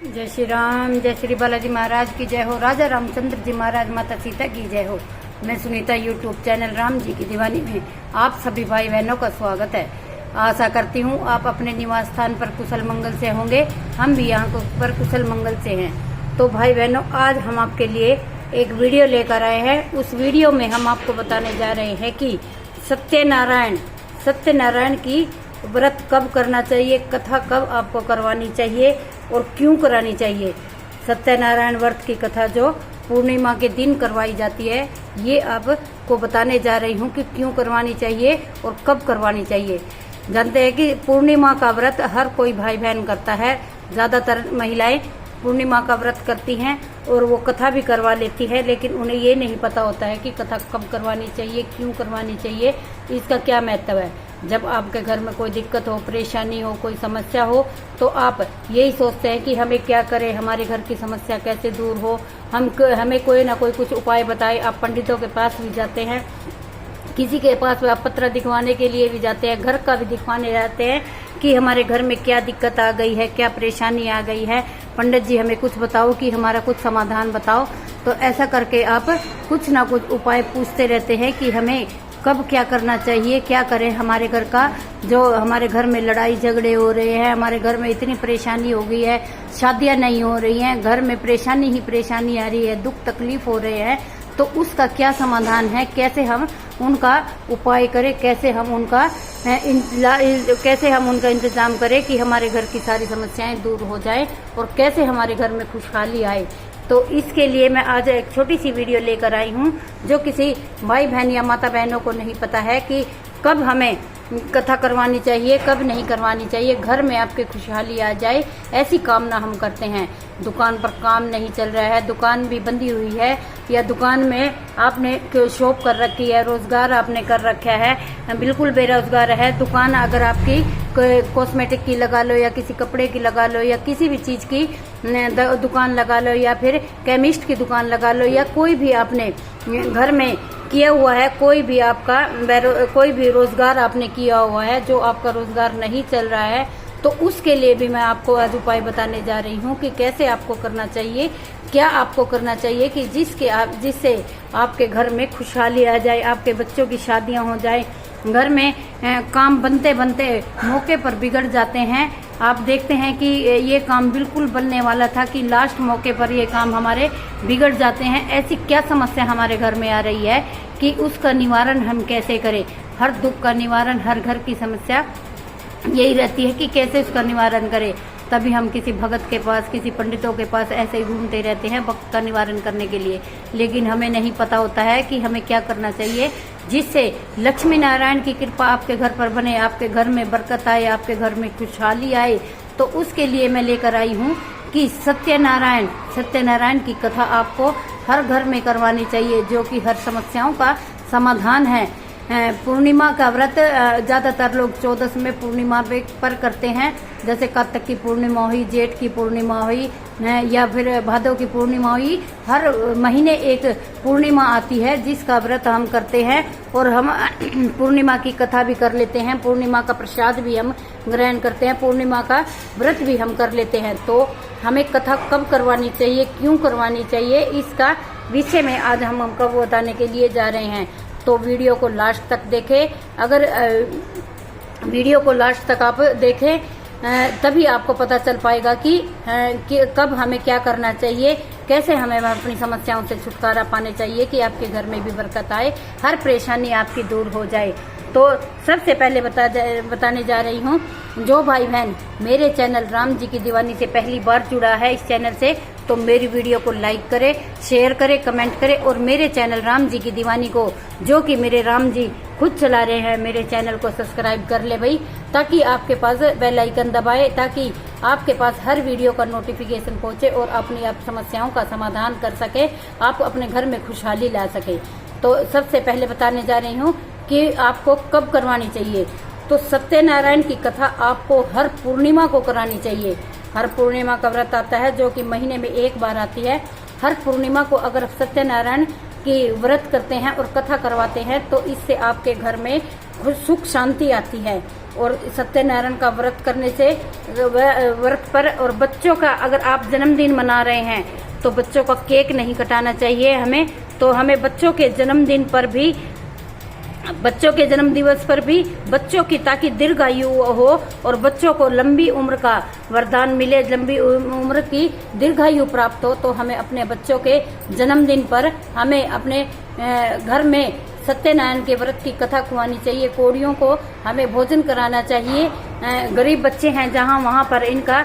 जय श्री राम, जय श्री बालाजी महाराज की जय हो। राजा रामचंद्र जी महाराज, माता सीता की जय हो। मैं सुनीता यूट्यूब चैनल राम जी की दीवानी में आप सभी भाई बहनों का स्वागत है। आशा करती हूँ आप अपने निवास स्थान पर कुशल मंगल से होंगे। हम भी यहाँ पर कुशल मंगल से हैं। तो भाई बहनों, आज हम आपके लिए एक वीडियो लेकर आए हैं। उस वीडियो में हम आपको बताने जा रहे हैं कि सत्यनारायण की व्रत कब करना चाहिए, कथा कब आपको करवानी चाहिए और क्यों करानी चाहिए। सत्यनारायण व्रत की कथा जो पूर्णिमा के दिन करवाई जाती है, ये आपको बताने जा रही हूँ कि क्यों करवानी चाहिए और कब करवानी चाहिए। जानते हैं कि पूर्णिमा का व्रत हर कोई भाई बहन करता है। ज्यादातर महिलाएं पूर्णिमा का व्रत करती हैं और वो कथा भी करवा लेती है, लेकिन उन्हें ये नहीं पता होता है कि कथा कब करवानी चाहिए, क्यों करवानी चाहिए, इसका क्या महत्व है। जब आपके घर में कोई दिक्कत हो, परेशानी हो, कोई समस्या हो, तो आप यही सोचते हैं कि हमें क्या करें, हमारे घर की समस्या कैसे दूर हो, हमें कोई ना कोई कुछ उपाय बताए। आप पंडितों के पास भी जाते हैं, किसी के पास आप पत्र दिखवाने के लिए भी जाते हैं, घर का भी दिखवाने जाते हैं कि हमारे घर में क्या दिक्कत आ गई है, क्या परेशानी आ गई है, पंडित जी हमें कुछ बताओ, कि हमारा कुछ समाधान बताओ। तो ऐसा करके आप कुछ ना कुछ उपाय पूछते रहते हैं कि हमें कब क्या करना चाहिए, क्या करें। हमारे घर का जो हमारे घर में लड़ाई झगड़े हो रहे हैं, हमारे घर में इतनी परेशानी हो गई है, शादियां नहीं हो रही हैं, घर में परेशानी ही परेशानी आ रही है, दुख तकलीफ हो रहे हैं, तो उसका क्या समाधान है, कैसे हम उनका उपाय करें, कैसे हम उनका इंतजाम करें कि हमारे घर की सारी समस्याएं दूर हो जाए और कैसे हमारे घर में खुशहाली आए। तो इसके लिए मैं आज एक छोटी सी वीडियो लेकर आई हूँ, जो किसी भाई बहन या माता बहनों को नहीं पता है कि कब हमें कथा करवानी चाहिए, कब नहीं करवानी चाहिए। घर में आपके खुशहाली आ जाए, ऐसी कामना हम करते हैं। दुकान पर काम नहीं चल रहा है, दुकान भी बंदी हुई है, या दुकान में आपने शॉप कर रखी है, रोजगार आपने कर रखा है, बिल्कुल बेरोजगार है। दुकान अगर आपकी कॉस्मेटिक की लगा लो, या किसी कपड़े की लगा लो, या किसी भी चीज की दुकान लगा लो, या फिर केमिस्ट की दुकान लगा लो, या कोई भी आपने घर में किया हुआ है, कोई भी रोजगार आपने किया हुआ है, जो आपका रोजगार नहीं चल रहा है, तो उसके लिए भी मैं आपको आज उपाय बताने जा रही हूँ कि कैसे आपको करना चाहिए, क्या आपको करना चाहिए कि जिससे आपके घर में खुशहाली आ जाए, आपके बच्चों की शादियां हो जाए। घर में काम बनते बनते मौके पर बिगड़ जाते हैं। आप देखते हैं कि ये काम बिल्कुल बनने वाला था कि लास्ट मौके पर ये काम हमारे बिगड़ जाते हैं। ऐसी क्या समस्या हमारे घर में आ रही है कि उसका निवारण हम कैसे करें। हर दुख का निवारण, हर घर की समस्या यही रहती है कि कैसे उसका निवारण करें। तभी हम किसी भगत के पास, किसी पंडितों के पास ऐसे ही घूमते रहते हैं भक्त का निवारण करने के लिए, लेकिन हमें नहीं पता होता है कि हमें क्या करना चाहिए जिससे लक्ष्मी नारायण की कृपा आपके घर पर बने, आपके घर में बरकत आए, आपके घर में खुशहाली आए। तो उसके लिए मैं लेकर आई हूँ कि सत्यनारायण की कथा आपको हर घर में करवानी चाहिए, जो कि हर समस्याओं का समाधान है। पूर्णिमा का व्रत ज्यादातर लोग 14 में पूर्णिमा पर करते हैं, जैसे कार्तिक की पूर्णिमा हुई, जेठ की पूर्णिमा हुई, या फिर भादव की पूर्णिमा हुई। हर महीने एक पूर्णिमा आती है जिसका व्रत हम करते हैं, और हम पूर्णिमा की कथा भी कर लेते हैं, पूर्णिमा का प्रसाद भी हम ग्रहण करते हैं, पूर्णिमा का व्रत भी हम कर लेते हैं। तो हमें कथा कब करवानी चाहिए, क्यों करवानी चाहिए, इसका विषय में आज हम आपको बताने के लिए जा रहे हैं। तो वीडियो को लास्ट तक देखें। अगर वीडियो को लास्ट तक आप देखें तभी आपको पता चल पाएगा कि कब हमें क्या करना चाहिए, कैसे हमें अपनी समस्याओं से छुटकारा पाने चाहिए कि आपके घर में भी बरकत आए, हर परेशानी आपकी दूर हो जाए। तो सबसे पहले बताने जा रही हूँ, जो भाई बहन मेरे चैनल राम जी की दीवानी से पहली बार जुड़ा है इस चैनल से, तो मेरी वीडियो को लाइक करे, शेयर करे, कमेंट करे, और मेरे चैनल राम जी की दीवानी को, जो कि मेरे राम जी खुद चला रहे हैं, मेरे चैनल को सब्सक्राइब कर ले भाई, ताकि आपके पास बेल आइकन दबाए, ताकि आपके पास हर वीडियो का नोटिफिकेशन पहुंचे और अपनी आप समस्याओं का समाधान कर सके, आप अपने घर में खुशहाली ला सके। तो सबसे पहले बताने जा रही हूँ कि आपको कब करवानी चाहिए। तो सत्यनारायण की कथा आपको हर पूर्णिमा को करानी चाहिए। हर पूर्णिमा का व्रत आता है, जो कि महीने में एक बार आती है। हर पूर्णिमा को अगर सत्यनारायण की व्रत करते हैं और कथा करवाते हैं तो इससे आपके घर में सुख शांति आती है। और सत्यनारायण का व्रत करने से व्रत पर, और बच्चों का अगर आप जन्मदिन मना रहे हैं तो बच्चों का केक नहीं कटाना चाहिए हमें। तो हमें बच्चों के जन्मदिन पर भी, बच्चों के जन्म दिवस पर भी बच्चों की, ताकि दीर्घायु हो और बच्चों को लंबी उम्र का वरदान मिले, लंबी उम्र की दीर्घायु प्राप्त हो, तो हमें अपने बच्चों के जन्मदिन पर हमें अपने घर में सत्यनारायण के व्रत की कथा खुआनी चाहिए। कोड़ियों को हमें भोजन कराना चाहिए। गरीब बच्चे हैं जहां वहां पर इनका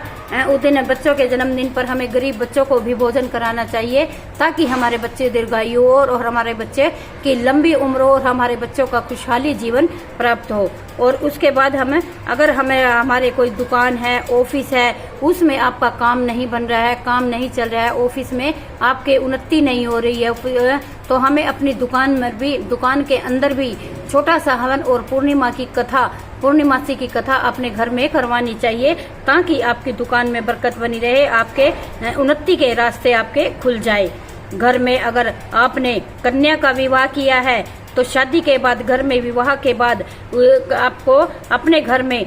उस दिन बच्चों के जन्मदिन पर हमें गरीब बच्चों को भी भोजन कराना चाहिए, ताकि हमारे बच्चे दीर्घायु हो और हमारे बच्चे की लंबी उम्र हो और हमारे बच्चों का खुशहाली जीवन प्राप्त हो। और उसके बाद हमें, अगर हमें हमारे कोई दुकान है, ऑफिस है, उसमें आपका काम नहीं बन रहा है, काम नहीं चल रहा है, ऑफिस में आपके उन्नति नहीं हो रही है, तो हमें अपनी दुकान में भी, दुकान के अंदर भी छोटा सा हवन और पूर्णिमा की कथा, पूर्णिमासी की कथा अपने घर में करवानी चाहिए, ताकि आपकी दुकान में बरकत बनी रहे, आपके उन्नति के रास्ते आपके खुल जाए। घर में अगर आपने कन्या का विवाह किया है तो शादी के बाद, घर में विवाह के बाद आपको अपने घर में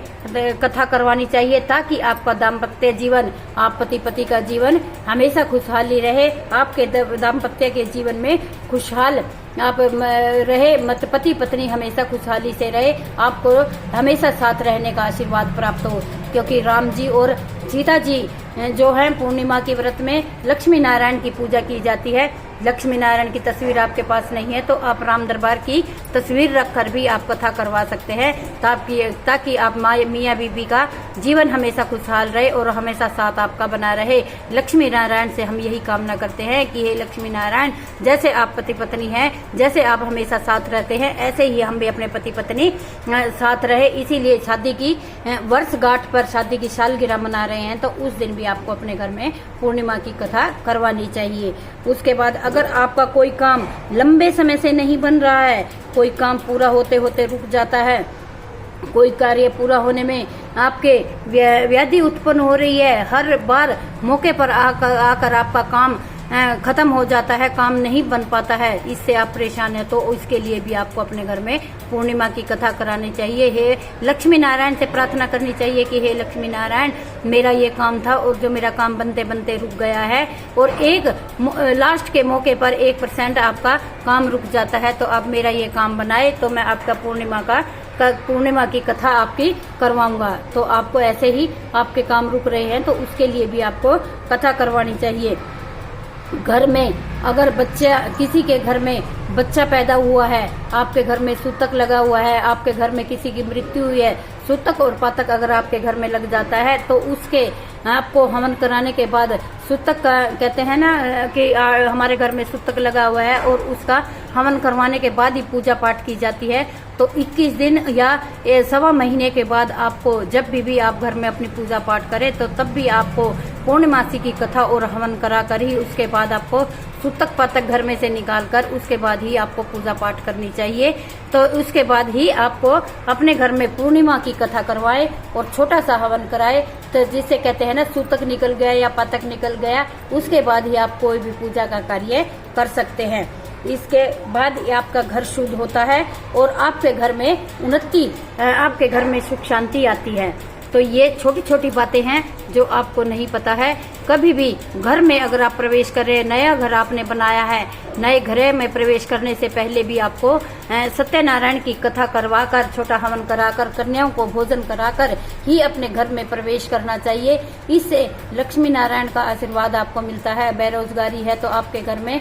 कथा करवानी चाहिए, ताकि आपका दाम्पत्य जीवन, आप पति पति का जीवन हमेशा खुशहाली रहे, आपके दाम्पत्य के जीवन में खुशहाल आप रहे, मत पति पत्नी हमेशा खुशहाली से रहे, आपको हमेशा साथ रहने का आशीर्वाद प्राप्त हो। क्योंकि राम जी और सीता जी जो है पूर्णिमा के व्रत में लक्ष्मी नारायण की पूजा की जाती है। लक्ष्मी नारायण की तस्वीर आपके पास नहीं है तो आप राम दरबार की तस्वीर रखकर भी आप कथा करवा सकते हैं, ताकि आप मियाँ बीबी का जीवन हमेशा खुशहाल रहे और हमेशा साथ आपका बना रहे। लक्ष्मी नारायण से हम यही कामना करते हैं कि हे लक्ष्मी नारायण, जैसे आप पति पत्नी हैं, जैसे आप हमेशा साथ रहते हैं, ऐसे ही हम भी अपने पति पत्नी साथ रहे। इसीलिए शादी की वर्षगांठ पर, शादी की सालगिरह मना रहे हैं तो उस दिन भी आपको अपने घर में पूर्णिमा की कथा करवानी चाहिए। उसके बाद अगर आपका कोई काम लंबे समय से नहीं बन रहा है, कोई काम पूरा होते होते रुक जाता है, कोई कार्य पूरा होने में आपके व्याधि उत्पन्न हो रही है, हर बार मौके पर आकर आपका काम खत्म हो जाता है, काम नहीं बन पाता है, इससे आप परेशान है, तो इसके लिए भी आपको अपने घर में पूर्णिमा की कथा करानी चाहिए। हे लक्ष्मी नारायण से प्रार्थना करनी चाहिए कि हे लक्ष्मी नारायण, मेरा ये काम था और जो मेरा काम बनते बनते रुक गया है, और एक लास्ट के मौके पर 1% आपका काम रुक जाता है, तो आप मेरा ये काम बनाए तो मैं आपका पूर्णिमा की कथा आपकी करवाऊंगा। तो आपको ऐसे ही आपके काम रुक रहे हैं तो उसके लिए भी आपको कथा करवानी चाहिए। घर में अगर बच्चा, किसी के घर में बच्चा पैदा हुआ है, आपके घर में सूतक लगा हुआ है, आपके घर में किसी की मृत्यु हुई है, सूतक और पातक अगर आपके घर में लग जाता है तो उसके आपको हवन कराने के बाद, सूतक का कहते हैं ना कि हमारे घर में सूतक लगा हुआ है और उसका हवन करवाने के बाद ही पूजा पाठ की जाती है। तो 21 दिन या 1.25 महीने के बाद आपको जब भी आप घर में अपनी पूजा पाठ करें तो तब भी आपको पूर्णिमासी की कथा और हवन करा कर ही उसके बाद आपको सूतक पातक घर में से निकाल कर उसके बाद ही आपको पूजा पाठ करनी चाहिए। तो उसके बाद ही आपको अपने घर में पूर्णिमा की कथा करवाए और छोटा सा हवन कराए, तो जिसे कहते हैं ना सूतक निकल गया या पातक निकल गया, उसके बाद ही आप कोई भी पूजा का कार्य कर सकते हैं। इसके बाद आपका घर शुद्ध होता है और आपके घर में उन्नति, आपके घर में सुख शांति आती है। तो ये छोटी छोटी बातें हैं जो आपको नहीं पता है। कभी भी घर में अगर आप प्रवेश कर रहे हैं, नया घर आपने बनाया है, नए घर में प्रवेश करने से पहले भी आपको सत्यनारायण की कथा करवाकर, छोटा हवन कराकर, कन्याओं को भोजन कराकर ही अपने घर में प्रवेश करना चाहिए। इससे लक्ष्मी नारायण का आशीर्वाद आपको मिलता है। बेरोजगारी है तो आपके घर में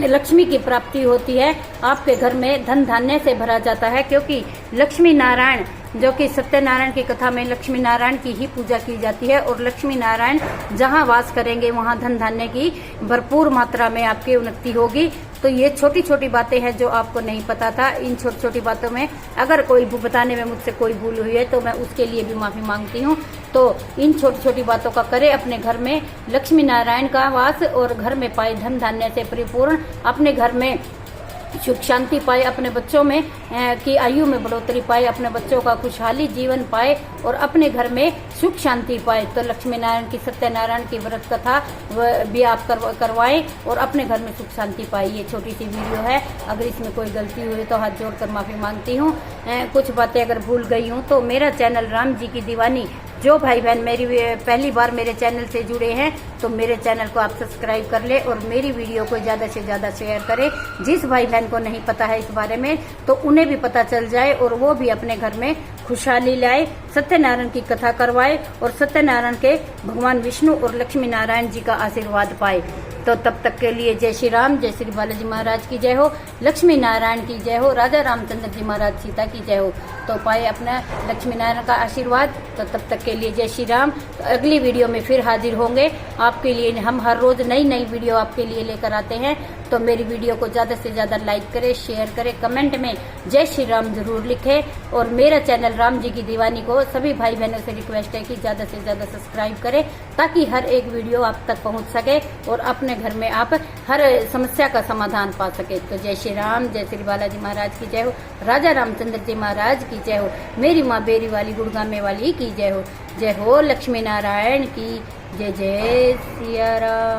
लक्ष्मी की प्राप्ति होती है, आपके घर में धन धान्य से भरा जाता है, क्योंकि लक्ष्मी नारायण, जो कि सत्यनारायण की कथा में लक्ष्मी नारायण की ही पूजा की जाती है, और लक्ष्मी नारायण जहां वास करेंगे वहां धन धान्य की भरपूर मात्रा में आपकी उन्नति होगी। तो ये छोटी छोटी बातें हैं जो आपको नहीं पता था। इन छोटी छोटी बातों में अगर कोई बताने में मुझसे कोई भूल हुई है तो मैं उसके लिए भी माफी मांगती हूँ। तो इन छोटी छोटी बातों का करें, अपने घर में लक्ष्मी नारायण का वास और घर में पाए धन धान्य से परिपूर्ण, अपने घर में सुख शांति पाए, अपने बच्चों में की आयु में बढ़ोतरी पाए, अपने बच्चों का खुशहाली जीवन पाए और अपने घर में सुख शांति पाए। तो लक्ष्मी नारायण की, सत्यनारायण की व्रत कथा भी आप करवाएं और अपने घर में सुख शांति पाए। ये छोटी सी वीडियो है, अगर इसमें कोई गलती हुई तो हाथ जोड़कर माफी मांगती हूँ। कुछ बातें अगर भूल गई हूँ तो मेरा चैनल राम जी की दीवानी, जो भाई बहन मेरी पहली बार मेरे चैनल से जुड़े हैं तो मेरे चैनल को आप सब्सक्राइब कर ले और मेरी वीडियो को ज़्यादा से ज़्यादा शेयर करें। जिस भाई बहन को नहीं पता है इस बारे में तो उन्हें भी पता चल जाए और वो भी अपने घर में खुशहाली लाए, सत्यनारायण की कथा करवाए और सत्यनारायण के भगवान विष्णु और लक्ष्मी नारायण जी का आशीर्वाद पाए। तो तब तक के लिए जय श्री राम, जय श्री बालाजी महाराज की जय हो, लक्ष्मी नारायण की जय हो, राजा रामचंद्र जी महाराज सीता की जय हो। तो पाए अपना लक्ष्मी नारायण का आशीर्वाद। तो तब तक के लिए जय श्री राम। तो अगली वीडियो में फिर हाजिर होंगे आपके लिए। हम हर रोज नई नई वीडियो आपके लिए लेकर आते हैं। तो मेरी वीडियो को ज़्यादा से ज़्यादा लाइक करें, शेयर करें, कमेंट में जय श्री राम जरूर लिखें और मेरा चैनल राम जी की दीवानी को सभी भाई बहनों से रिक्वेस्ट है कि ज़्यादा से ज़्यादा सब्सक्राइब करें ताकि हर एक वीडियो आप तक पहुंच सके और अपने घर में आप हर समस्या का समाधान पा सके। तो जय श्री राम, जय श्री बालाजी महाराज की जय हो, राजा रामचंद्र जी महाराज की जय हो, मेरी माँ बेरी वाली गुड़गामे वाली की जय हो, लक्ष्मी नारायण की जय। जय सिया राम।